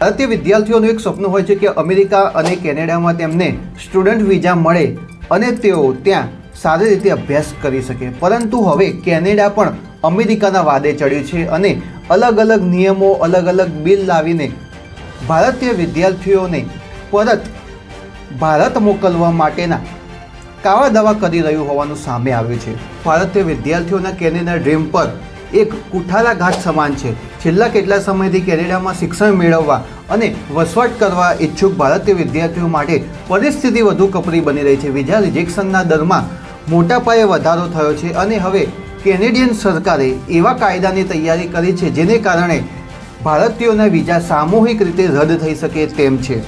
ભારતીય વિદ્યાર્થીઓનું એક સપનું હોય છે કે અમેરિકા અને કેનેડામાં તેમને સ્ટુડન્ટ વિઝા મળે અને તેઓ ત્યાં સારી રીતે અભ્યાસ કરી શકે, પરંતુ હવે કેનેડા પણ અમેરિકાના વાદે ચડ્યું છે અને અલગ અલગ નિયમો, અલગ અલગ બિલ લાવીને ભારતીય વિદ્યાર્થીઓને પરત ભારત મોકલવા માટેના કાવા દાવા કરી રહ્યું હોવાનું સામે આવ્યું છે. ભારતીય વિદ્યાર્થીઓના કેનેડા ડ્રીમ પર એક કુઠારાઘાત સમાન છે. છેલ્લા કેટલા સમયથી કેનેડામાં શિક્ષણ મેળવવા અને વસવાટ કરવા ઈચ્છુક ભારતીય વિદ્યાર્થીઓ માટે પરિસ્થિતિ વધુ કપરી બની રહી છે. વિઝા રિજેક્શનના દરમાં મોટા પાયે વધારો થયો છે અને હવે કેનેડિયન સરકારે એવા કાયદાની તૈયારી કરી છે જેને કારણે ભારતીયોના વિઝા સામૂહિક રીતે રદ થઈ શકે તેમ છે.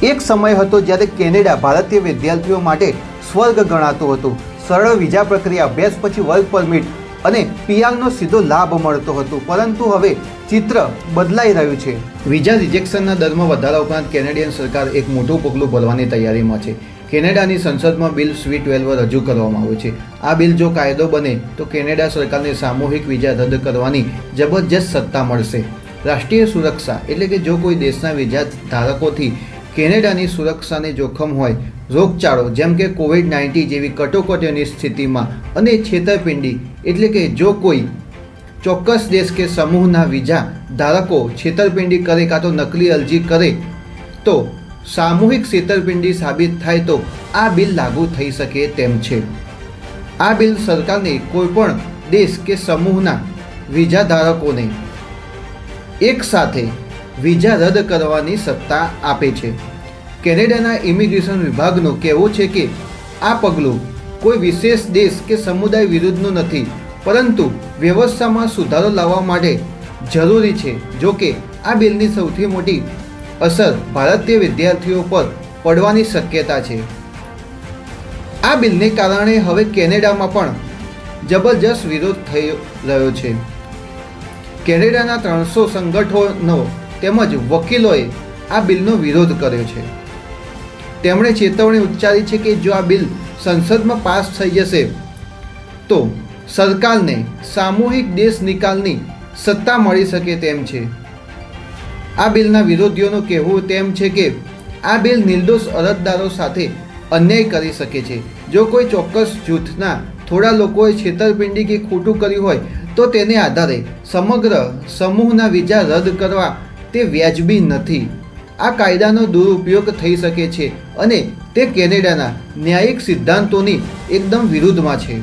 એક સમય હતો જ્યારે કેનેડા ભારતીય વિદ્યાર્થીઓ માટે સ્વર્ગ ગણાતું હતું. સરળ વિઝા પ્રક્રિયા, અભ્યાસ પછી વર્ક પરમિટ અને પીઆરનો સીધો લાભ મળતો હતો, પરંતુ હવે ચિત્ર બદલાઈ રહ્યું છે. વિઝા રિજેક્શનના દરમાં વધારા ઉપરાંત કેનેડિયન સરકાર એક મોટું પગલું ભરવાની તૈયારીમાં છે. કેનેડાની સંસદમાં બિલ C-12 રજૂ કરવામાં આવ્યું છે. આ બિલ જો કાયદો બને તો કેનેડા સરકારને સામૂહિક વિઝા રદ કરવાની જબરજસ્ત સત્તા મળશે. રાષ્ટ્રીય સુરક્ષા એટલે કે જો કોઈ દેશના વિઝા ધારકોથી કેનેડાની સુરક્ષાને જોખમ હોય, રોગચાળો જેમ કે COVID-19 જેવી કટોકટીઓની સ્થિતિમાં, અને છેતરપિંડી એટલે કે જો કોઈ ચોક્કસ દેશ કે સમૂહના વિઝા ધારકો છેતરપિંડી કરે કાં તો નકલી અરજી કરે તો સામૂહિક છેતરપિંડી સાબિત થાય તો આ બિલ લાગુ થઈ શકે તેમ છે. આ બિલ સરકારને કોઈપણ દેશ કે સમૂહના વિઝા ધારકોને એક સાથે વિઝા રદ કરવાની સત્તા આપે છે. કેનેડાના ઇમિગ્રેશન વિભાગનું કહેવું છે કે આ પગલું કોઈ વિશેષ દેશ કે સમુદાય વિરુદ્ધનું નથી, પરંતુ વ્યવસ્થામાં સુધારો લાવવા માટે જરૂરી છે. જો કે આ બિલની સૌથી મોટી અસર ભારતીય વિદ્યાર્થીઓ પર પડવાની શક્યતા છે. આ બિલને કારણે હવે કેનેડામાં પણ જબરજસ્ત વિરોધ થઈ રહ્યો છે. કેનેડાના 300 સંગઠનો તેમજ વકીલોએ આ બિલનો વિરોધ કર્યો છે. તેમણે ચેતવણી ઉચ્ચારી છે કે જો આ બિલ સંસદમાં પાસ થઈ જશે તો સરકારને સામૂહિક દેશ નિકાલની સત્તા મળી શકે તેમ છે. આ બિલના વિરોધીઓનું કહેવું તેમ છે કે આ બિલ નિર્દોષ અરજદારો સાથે અન્યાય કરી શકે છે. જો કોઈ ચોક્કસ જૂથના થોડા લોકોએ છેતરપિંડી કે ખોટું કર્યું હોય તો તેને આધારે સમગ્ર સમૂહના વિઝા રદ કરવા તે વ્યાજબી નથી. આ કાયદાનો દુરુપયોગ થઈ શકે છે અને તે કેનેડાના ન્યાયિક સિદ્ધાંતોની એકદમ વિરુદ્ધમાં છે.